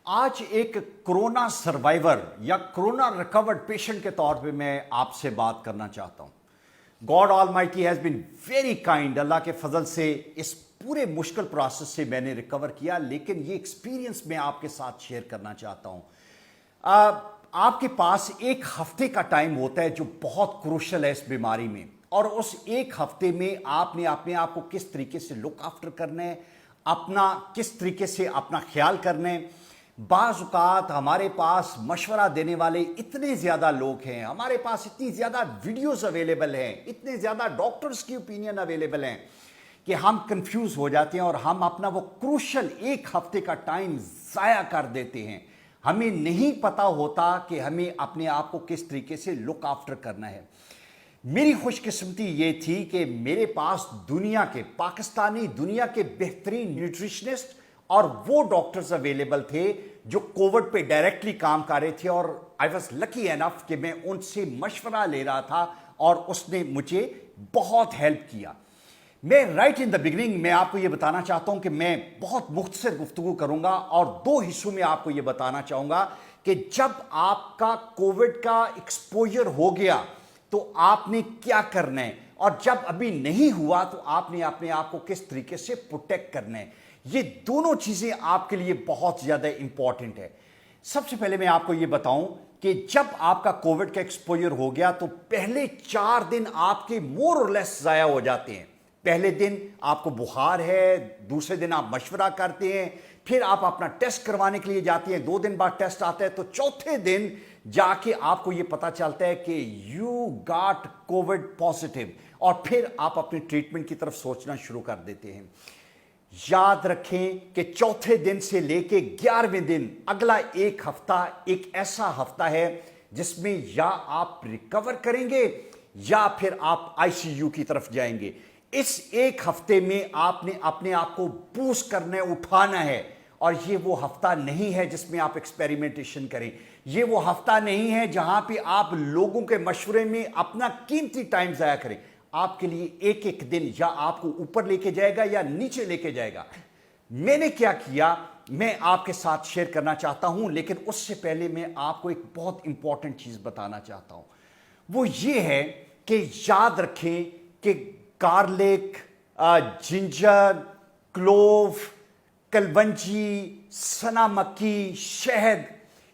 आज एक corona survivor या कोरोना रिकवर्ड पेशेंट के तौर पे मैं आपसे बात करना चाहता हूं। God Almighty has been very kind. Allah के फजल से इस पूरे मुश्किल प्रोसेस से मैंने रिकवर किया, लेकिन ये एक्सपीरियंस मैं आपके साथ शेयर करना चाहता हूं। आपके पास एक हफ्ते का टाइम होता है जो बहुत क्रूशल है इस बीमारी में, और उस एक हफ्ते में आपने अपने आप को किस तरीके से लुक आफ्टर करना है, अपना किस तरीके से अपना ख्याल करना है। बाज़ औक़ात हमारे पास मशवरा देने वाले इतने ज़्यादा लोग हैं, हमारे पास इतनी ज़्यादा वीडियोस अवेलेबल हैं, इतने ज़्यादा डॉक्टर्स की ओपिनियन अवेलेबल हैं कि हम कंफ्यूज हो जाते हैं और हम अपना वो क्रूशल एक हफ्ते का टाइम ज़ाया कर देते हैं। हमें नहीं पता होता कि हमें अपने आप को किस तरीके से लुक आफ्टर करना है। मेरी खुशकिस्मती ये थी कि मेरे पास पाकिस्तानी दुनिया के बेहतरीन न्यूट्रिशनिस्ट और वो डॉक्टर्स अवेलेबल थे जो कोविड पे डायरेक्टली काम कर रहे थे, और आई वॉज लकी एनफ कि मैं उनसे मशवरा ले रहा था और उसने मुझे बहुत हेल्प किया। मैं राइट इन द बिगिनिंग मैं आपको ये बताना चाहता हूं कि मैं बहुत मुख्तसर गुफ्तगू करूंगा और दो हिस्सों में आपको ये बताना चाहूंगा कि जब आपका कोविड का एक्सपोजर हो गया तो आपने क्या करना है, और जब अभी नहीं हुआ तो आपने अपने आप को किस तरीके से प्रोटेक्ट करना है। ये दोनों चीजें आपके लिए बहुत ज्यादा इंपॉर्टेंट है। सबसे पहले मैं आपको ये बताऊं कि जब आपका कोविड का एक्सपोजर हो गया तो पहले 4 दिन आपके मोर और लेस जाया हो जाते हैं। पहले दिन आपको बुखार है, दूसरे दिन आप मशवरा करते हैं, फिर आप अपना टेस्ट करवाने के लिए जाते हैं, 2 दिन बाद टेस्ट आता है, तो चौथे दिन जाके आपको ये पता चलता है कि यू गॉट कोविड पॉजिटिव, और फिर आप अपनी ट्रीटमेंट की तरफ सोचना शुरू कर देते हैं। याद रखें कि चौथे दिन से लेके 11वें दिन अगला एक हफ्ता एक ऐसा हफ्ता है जिसमें या आप रिकवर करेंगे या फिर आप आईसीयू की तरफ जाएंगे। इस एक हफ्ते में आपने अपने आप को बूस्ट करना है, उठाना है, और ये वो हफ्ता नहीं है जिसमें आप एक्सपेरिमेंटेशन करें। ये वो हफ्ता नहीं है जहां पे आप लोगों के मशवरे में अपना कीमती टाइम जाया करें। आपके लिए एक एक दिन या आपको ऊपर लेके जाएगा या नीचे लेके जाएगा। मैंने क्या किया मैं आपके साथ शेयर करना चाहता हूं, लेकिन उससे पहले मैं आपको एक बहुत इंपॉर्टेंट चीज बताना चाहता हूं। वो ये है कि याद रखें कि गार्लिक, जिंजर, क्लोव, कलवंजी, सना मक्खी, शहद,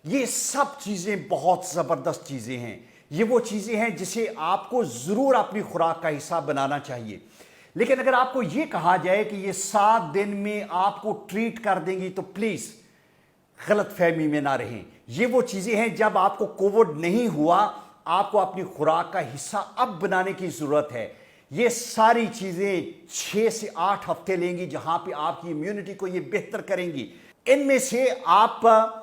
ये सब चीजें बहुत जबरदस्त चीजें हैं। ये वो चीजें हैं जिसे आपको जरूर अपनी खुराक का हिस्सा बनाना चाहिए। लेकिन अगर आपको ये कहा जाए कि ये 7 दिन में आपको ट्रीट कर देंगी तो प्लीज गलत फहमी में ना रहें। ये वो चीजें हैं जब आपको कोविड नहीं हुआ, आपको अपनी खुराक का हिस्सा अब बनाने की जरूरत है। ये सारी चीजें 6 से 8 हफ्ते लेंगी जहां पे आपकी इम्यूनिटी को ये बेहतर करेंगी। इनमें से आप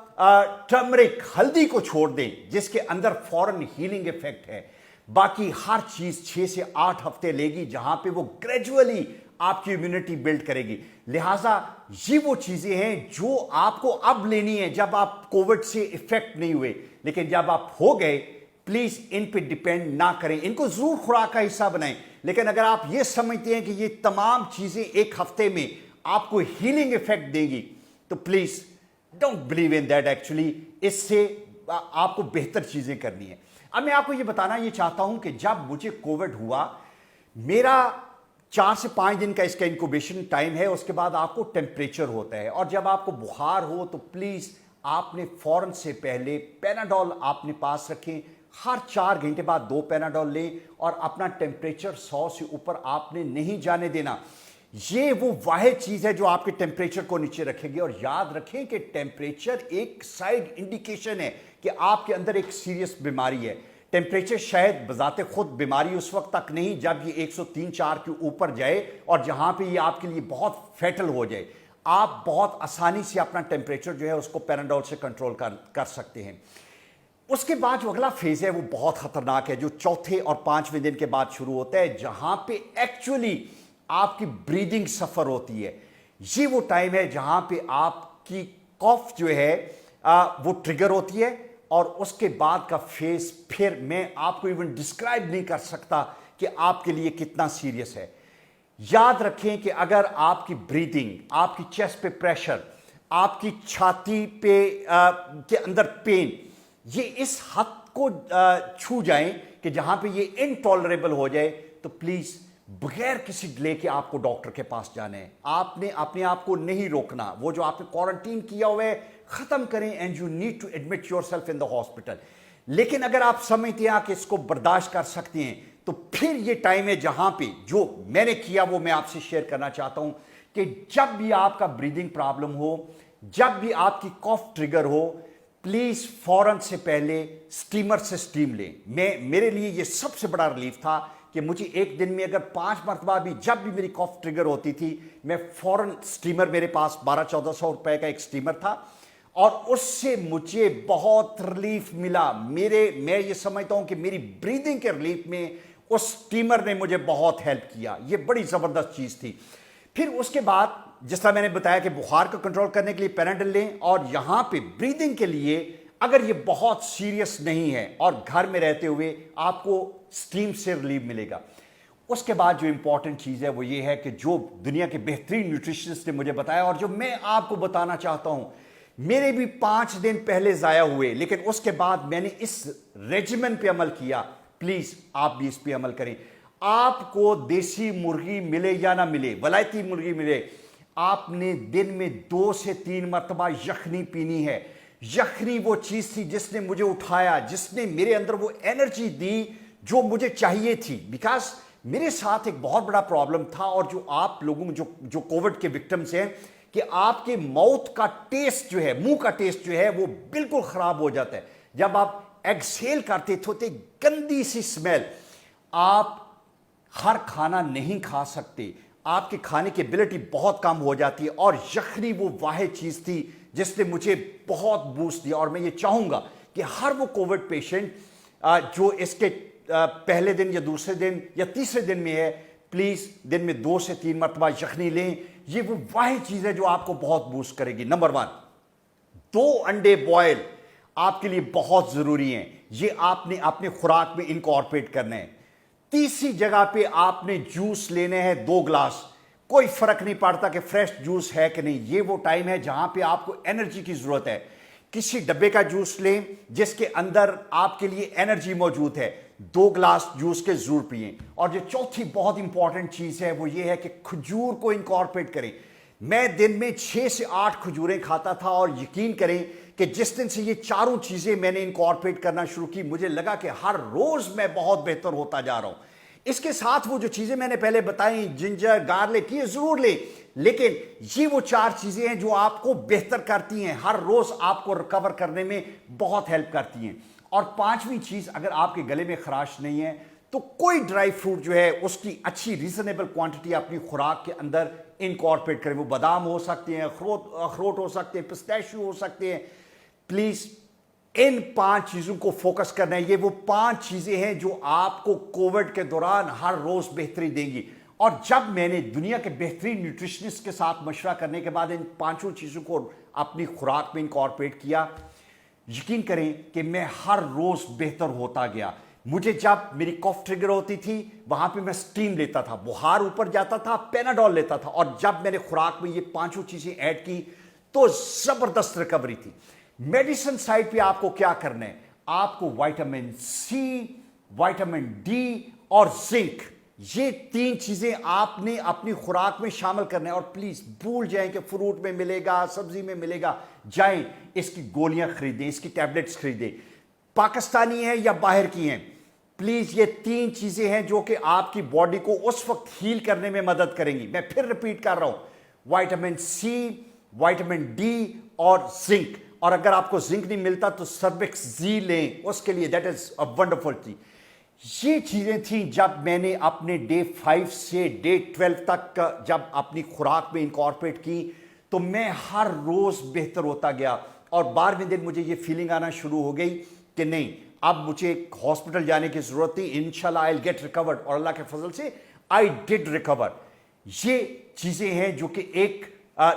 टर्मरिक, हल्दी को छोड़ दें जिसके अंदर फॉरन हीलिंग इफेक्ट है। बाकी हर चीज 6 से 8 हफ्ते लेगी जहां पे वो ग्रेजुअली आपकी इम्यूनिटी बिल्ड करेगी। लिहाजा ये वो चीजें हैं जो आपको अब लेनी है जब आप कोविड से इफेक्ट नहीं हुए, लेकिन जब आप हो गए प्लीज इन पे डिपेंड ना करें। इनको जरूर खुराक का हिस्सा बनाएं, लेकिन अगर आप ये समझते हैं कि ये तमाम चीजें एक हफ्ते में आपको हीलिंग इफेक्ट देगी तो please don't believe in that. Actually इससे आपको बेहतर चीजें करनी है। अब मैं आपको ये बताना ये चाहता हूं कि जब मुझे कोविड हुआ, मेरा 4 से 5 दिन का इसका इंक्यूबेशन टाइम है। उसके बाद आपको टेम्परेचर होता है, और जब आपको बुखार हो तो प्लीज आपने फौरन से पहले पैनाडोल आपने पास रखें। हर 4 घंटे बाद 2 पैनाडोल लें, और अपना टेम्परेचर 100 से ऊपर आपने नहीं जाने देना। ये वो वाहिद चीज है जो आपके टेम्परेचर को नीचे रखेगी। और याद रखें कि टेम्परेचर एक साइड इंडिकेशन है कि आपके अंदर एक सीरियस बीमारी है। टेम्परेचर शायद बजाते खुद बीमारी उस वक्त तक नहीं जब ये 103-4 के ऊपर जाए और जहां पे ये आपके लिए बहुत फैटल हो जाए। आप बहुत आसानी से अपना टेम्परेचर जो है उसको पैनाडोल से कंट्रोल कर सकते हैं। उसके बाद जो अगला फेज है वो बहुत खतरनाक है, जो चौथे और 5वें दिन के बाद शुरू होता है, जहां पे एक्चुअली आपकी ब्रीदिंग सफर होती है। ये वो टाइम है जहां पे आपकी कॉफ जो है वो ट्रिगर होती है, और उसके बाद का फेज फिर मैं आपको इवन डिस्क्राइब नहीं कर सकता कि आपके लिए कितना सीरियस है। याद रखें कि अगर आपकी ब्रीदिंग, आपकी चेस्ट पे प्रेशर, آپ کی چھاتی پہ کے اندر پین، یہ اس حد کو چھو جائیں کہ جہاں پہ یہ انٹالریبل ہو جائے، تو پلیز بغیر کسی ڈیلے کے آپ کو ڈاکٹر کے پاس جانا ہے. آپ نے اپنے آپ کو نہیں روکنا. وہ جو آپ نے کوارنٹین کیا ہوا ہے ختم کریں and you need to admit yourself in the hospital. لیکن اگر آپ سمجھتے ہیں کہ اس کو برداشت کر سکتے ہیں تو پھر یہ ٹائم ہے جہاں پہ جو میں نے کیا وہ میں آپ سے شیئر کرنا چاہتا ہوں کہ جب بھی آپ کا بریدنگ پرابلم ہو، جب بھی آپ کی کاف ٹریگر ہو، پلیز فوراً سے پہلے سٹیمر سے سٹیم لیں. میرے لیے یہ سب سے بڑا ریلیف تھا کہ مجھے ایک دن میں اگر 5 مرتبہ بھی جب بھی میری کاف ٹریگر ہوتی تھی، میں فوراً سٹیمر، میرے پاس 1200-1400 روپے کا ایک سٹیمر تھا اور اس سے مجھے بہت ریلیف ملا. میں یہ سمجھتا ہوں کہ میری بریدنگ کے ریلیف میں اس سٹیمر نے مجھے بہت ہیلپ کیا. یہ بڑی زبردست چیز تھی. پھر اس کے بعد جس طرح میں نے بتایا کہ بخار کو کنٹرول کرنے کے لیے پیناڈل لیں، اور یہاں پہ بریدنگ کے لیے اگر یہ بہت سیریس نہیں ہے اور گھر میں رہتے ہوئے آپ کو سٹیم سے ریلیف ملے گا. اس کے بعد جو امپورٹنٹ چیز ہے وہ یہ ہے کہ جو دنیا کے بہترین نیوٹریشنسٹ نے مجھے بتایا اور جو میں آپ کو بتانا چاہتا ہوں، میرے بھی 5 دن پہلے ضائع ہوئے لیکن اس کے بعد میں نے اس ریجیمن پہ عمل کیا. پلیز آپ بھی اس پہ عمل کریں. آپ کو دیسی مرغی ملے یا نہ ملے، ولایتی مرغی ملے، آپ نے دن میں 2 سے 3 مرتبہ یخنی پینی ہے. یخنی وہ چیز تھی جس نے مجھے اٹھایا، جس نے میرے اندر وہ انرجی دی جو مجھے چاہیے تھی. بیکاز میرے ساتھ ایک بہت بڑا پرابلم تھا، اور جو آپ لوگوں جو کووڈ کے وکٹمز ہیں، کہ آپ کے ماؤتھ کا ٹیسٹ جو ہے، منہ کا ٹیسٹ جو ہے وہ بالکل خراب ہو جاتا ہے. جب آپ ایکسیل کرتے تھے گندی سی سمیل، آپ ہر کھانا نہیں کھا سکتے، آپ کے کھانے کی ایبلٹی بہت کم ہو جاتی ہے. اور یخنی وہ واحد چیز تھی جس نے مجھے بہت بوسٹ دیا. اور میں یہ چاہوں گا کہ ہر وہ کووڈ پیشنٹ جو اس کے پہلے دن یا دوسرے دن یا تیسرے دن میں ہے، پلیز دن میں 2 سے 3 مرتبہ یخنی لیں. یہ وہ واحد چیز ہے جو آپ کو بہت بوسٹ کرے گی. نمبر 1، 2 انڈے بوائل آپ کے لیے بہت ضروری ہیں. یہ آپ نے اپنے خوراک میں انکارپوریٹ کرنا ہے. تیسری جگہ پہ آپ نے جوس لینے ہیں 2 گلاس. کوئی فرق نہیں پڑتا کہ فریش جوس ہے کہ نہیں، یہ وہ ٹائم ہے جہاں پہ آپ کو انرجی کی ضرورت ہے. کسی ڈبے کا جوس لیں جس کے اندر آپ کے لیے انرجی موجود ہے. 2 گلاس جوس کے ضرور پئیں. اور جو چوتھی بہت امپورٹنٹ چیز ہے وہ یہ ہے کہ کھجور کو انکارپوریٹ کریں. میں دن میں 6 سے 8 کھجوریں کھاتا تھا، اور یقین کریں کہ جس دن سے یہ چاروں چیزیں میں نے انکارپوریٹ کرنا شروع کی، مجھے لگا کہ ہر روز میں بہت بہتر ہوتا جا رہا ہوں. اس کے ساتھ وہ جو چیزیں میں نے پہلے بتائیں، جنجر، گارلک، یہ ضرور لیں، لیکن یہ وہ 4 چیزیں ہیں جو آپ کو بہتر کرتی ہیں، ہر روز آپ کو ریکور کرنے میں بہت ہیلپ کرتی ہیں. اور 5ویں چیز، اگر آپ کے گلے میں خراش نہیں ہے تو کوئی ڈرائی فروٹ جو ہے اس کی اچھی ریزنیبل کوانٹٹی اپنی خوراک کے اندر انکارپوریٹ کریں. وہ بادام ہو سکتے ہیں، اخروٹ ہو سکتے ہیں، پسٹیشیو ہو سکتے ہیں. پلیز ان 5 چیزوں کو فوکس کرنا ہے. یہ وہ 5 چیزیں ہیں جو آپ کو کووڈ کے دوران ہر روز بہتری دیں گی. اور جب میں نے دنیا کے بہترین نیوٹریشنسٹ کے ساتھ مشورہ کرنے کے بعد ان 5 چیزوں کو اپنی خوراک میں انکارپوریٹ کیا، یقین کریں کہ میں ہر روز بہتر ہوتا گیا. مجھے جب میری کاف ٹریگر ہوتی تھی وہاں پہ میں سٹیم لیتا تھا، بخار اوپر جاتا تھا، پیناڈول لیتا تھا. اور جب میں نے خوراک میں یہ 5 چیزیں ایڈ کی تو زبردست ریکوری تھی. میڈیسن سائڈ پہ آپ کو کیا کرنا ہے؟ آپ کو وائٹامن سی، وائٹامن ڈی اور زنک، یہ 3 چیزیں آپ نے اپنی خوراک میں شامل کرنا ہے. اور پلیز بھول جائیں کہ فروٹ میں ملے گا، سبزی میں ملے گا. جائیں اس کی گولیاں خریدیں، اس کی ٹیبلٹس خریدیں، پاکستانی ہیں یا باہر کی ہیں. پلیز یہ 3 چیزیں ہیں جو کہ آپ کی باڈی کو اس وقت ہیل کرنے میں مدد کریں گی. میں پھر ریپیٹ کر رہا ہوں، وائٹامن سی، وائٹامن ڈی اور زنک. اور اگر آپ کو زنک نہیں ملتا تو سربیکس زی لیں، اس کے لیے دیٹ از اے ونڈرفل تھی. یہ چیزیں تھیں جب میں نے اپنے ڈے 5 سے ڈے 12 تک جب اپنی خوراک میں انکارپوریٹ کی تو میں ہر روز بہتر ہوتا گیا. اور 12ویں دن مجھے یہ فیلنگ آنا شروع ہو گئی کہ نہیں، اب مجھے ہاسپٹل جانے کی ضرورت تھی. انشاءاللہ آئی ول گیٹ ریکورڈ، اور اللہ کے فضل سے آئی ڈڈ ریکور. یہ چیزیں ہیں جو کہ ایک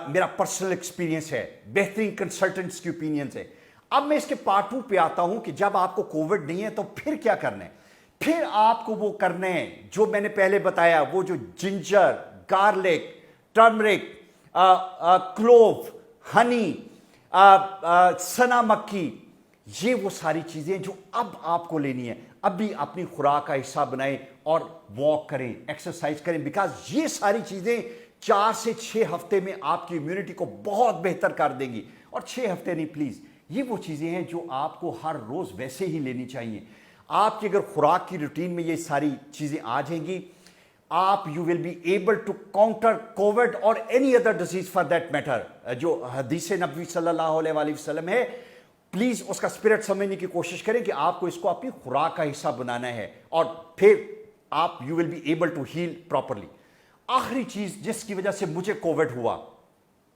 میرا پرسنل ایکسپیرینس ہے، بہترین کنسلٹنٹس کی اوپینینز ہے. اب میں اس کے پارٹ 2 پہ آتا ہوں کہ جب آپ کو کووڈ نہیں ہے تو پھر کیا کرنا ہے. پھر آپ کو وہ کرنا ہے جو میں نے پہلے بتایا، وہ جو جنجر، گارلک، ٹرمرک، کلوو، हनी, सना मक्की, ये वो सारी चीज़ें जो अब आपको लेनी है। अभी अपनी खुराक का हिस्सा बनाएं और वॉक करें, एक्सरसाइज करें, बिकॉज ये सारी चीज़ें 4 से 6 हफ्ते में आपकी इम्यूनिटी को बहुत बेहतर कर देंगी। और 6 हफ्ते नहीं, प्लीज़, ये वो चीज़ें हैं जो आपको हर रोज़ वैसे ही लेनी चाहिए। आपकी अगर खुराक की रूटीन में ये सारी चीज़ें आ जाएंगी, आप you will be able to counter COVID और any other disease for that matter. जो हदीस नबी सल्लल्लाहु अलैहि वसल्लम है, प्लीज उसका स्पिरिट समझने की कोशिश करें कि आपको इसको अपनी खुराक का हिस्सा बनाना है, और फिर आप you will be able to heal properly. आखिरी चीज जिसकी वजह से मुझे कोविड हुआ,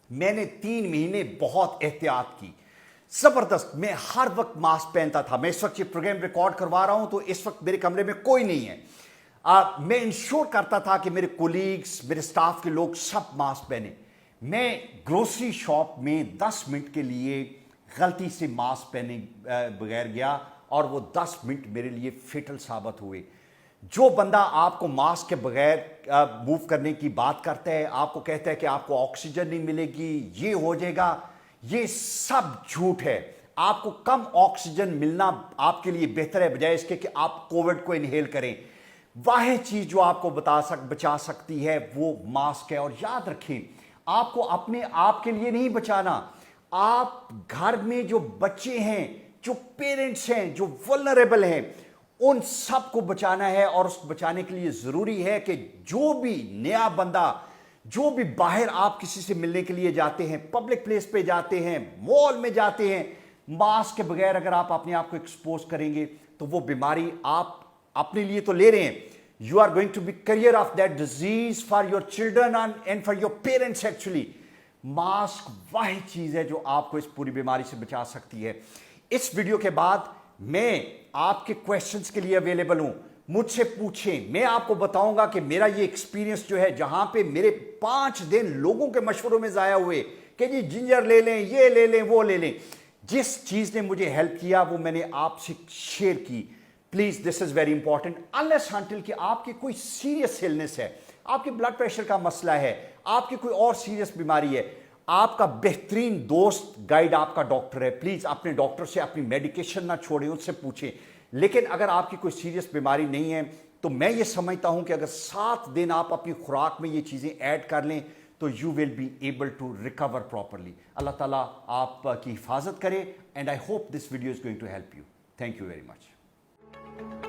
मैंने 3 महीने बहुत एहतियात की, जबरदस्त। मैं हर वक्त मास्क पहनता था। मैं इस वक्त ये प्रोग्राम रिकॉर्ड करवा रहा हूं तो इस वक्त मेरे कमरे में कोई नहीं है। मैं इंश्योर करता था कि मेरे कोलीग्स, मेरे स्टाफ के लोग सब मास्क पहने। मैं ग्रोसरी शॉप में 10 मिनट के लिए गलती से मास्क पहने बगैर गया और वो 10 मिनट मेरे लिए फेटल साबित हुए। जो बंदा आपको मास्क के बगैर मूव करने की बात करता है, आपको कहता है कि आपको ऑक्सीजन नहीं मिलेगी, ये हो जाएगा, ये सब झूठ है। आपको कम ऑक्सीजन मिलना आपके लिए बेहतर है बजाय इसके कि आप कोविड को इनहेल करें। वाह चीज जो आपको बचा सकती है वो मास्क है। और याद रखें, आपको अपने आप के लिए नहीं बचाना, आप घर में जो बच्चे हैं, जो पेरेंट्स हैं, जो वल्नरेबल हैं, उन सब को बचाना है। और उस बचाने के लिए जरूरी है कि जो भी नया बंदा, जो भी बाहर आप किसी से मिलने के लिए जाते हैं, पब्लिक प्लेस पे जाते हैं, मॉल में जाते हैं, मास्क के बगैर अगर आप अपने आप को एक्सपोज करेंगे तो वो बीमारी आप अपने लिए तो ले रहे हैं, you are going to be carrier of that disease for your children and for your parents. Actually mask वही चीज है जो आपको इस पूरी बीमारी से बचा सकती है। इस वीडियो के बाद मैं आपके क्वेश्चंस के लिए अवेलेबल हूं, मुझसे पूछें। मैं आपको बताऊंगा कि मेरा ये एक्सपीरियंस जो है, जहां पे मेरे 5 दिन लोगों के मशवरों में जाया हुए कि जी जिंजर ले लें, ये ले लें, वो ले लें, जिस चीज ने मुझे हेल्प किया वो मैंने आपसे शेयर की। Please, this is very important. Unless until कि आपकी कोई सीरियस इलनेस है, आपके ब्लड प्रेशर का मसला है, आपकी कोई और सीरियस बीमारी है, आपका बेहतरीन दोस्त गाइड आपका डॉक्टर है। प्लीज अपने डॉक्टर से अपनी मेडिकेशन ना छोड़ें, उससे पूछें। लेकिन अगर आपकी कोई सीरियस बीमारी नहीं है तो मैं ये समझता हूं कि अगर 7 दिन आप अपनी खुराक में ये चीजें ऐड कर लें तो you will be able to recover properly. Allah ताला आपकी हिफाजत करे, and I hope this video is going to help you. Thank you very much.